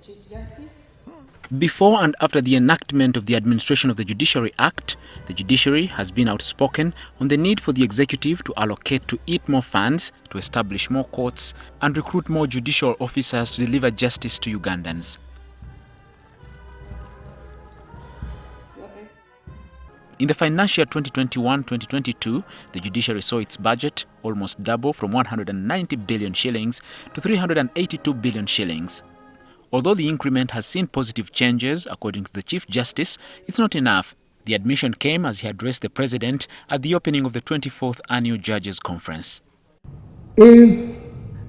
Chief Justice. Before and after the enactment of the Administration of the Judiciary Act, the judiciary has been outspoken on the need for the executive to allocate to it more funds, to establish more courts, and recruit more judicial officers to deliver justice to Ugandans. In the financial year 2021-2022, the judiciary saw its budget almost double from 190 billion shillings to 382 billion shillings. Although the increment has seen positive changes, according to the Chief Justice, it's not enough. The admission came as he addressed the President at the opening of the 24th Annual Judges Conference. If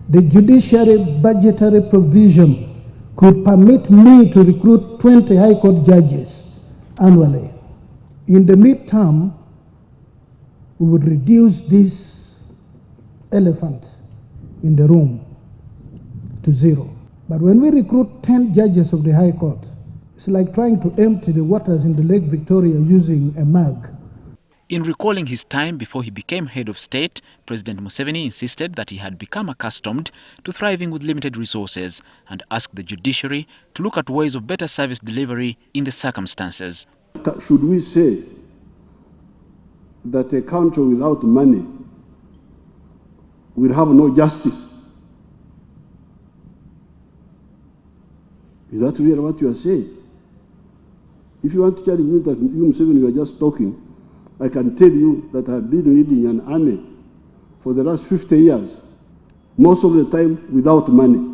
the judiciary budgetary provision could permit me to recruit 20 High Court judges annually, in the midterm, we would reduce this elephant in the room to zero. But when we recruit 10 judges of the High Court, it's like trying to empty the waters in the Lake Victoria using a mug. In recalling his time before he became head of state, President Museveni insisted that he had become accustomed to thriving with limited resources and asked the judiciary to look at ways of better service delivery in the circumstances. Should we say that a country without money will have no justice? Is that really what you are saying? If you want to challenge me that you, Museveni, you are just talking, I can tell you that I have been leading an army for the last 50 years, most of the time without money.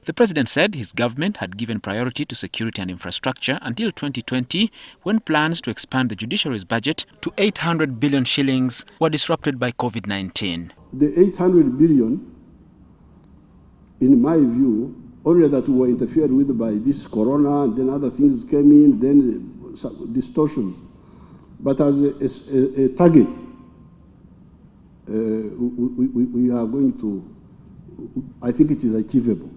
The President said his government had given priority to security and infrastructure until 2020, when plans to expand the judiciary's budget to 800 billion shillings were disrupted by COVID-19. The 800 billion, in my view, only that we were interfered with by this corona, and then other things came in, then distortions. But as a target, we are going to, I think it is achievable.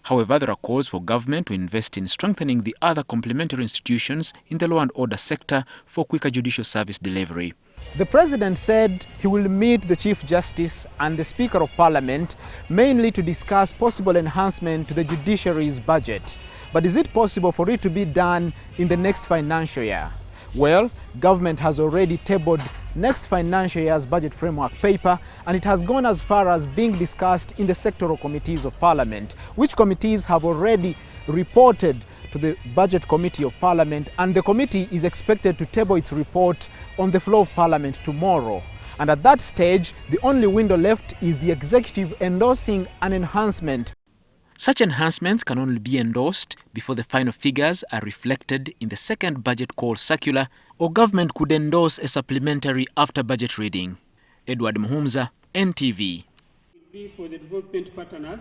However, there are calls for government to invest in strengthening the other complementary institutions in the law and order sector for quicker judicial service delivery. The President said he will meet the Chief Justice and the Speaker of Parliament mainly to discuss possible enhancement to the judiciary's budget. But is it possible for it to be done in the next financial year? Well, government has already tabled next financial year's budget framework paper, and it has gone as far as being discussed in the sectoral committees of Parliament, which committees have already reported to the Budget Committee of Parliament, and the committee is expected to table its report on the floor of Parliament tomorrow. And at that stage, the only window left is the executive endorsing an enhancement. Such enhancements can only be endorsed before the final figures are reflected in the second budget call circular, or government could endorse a supplementary after budget reading. Edward Muhumza, NTV. For the development partners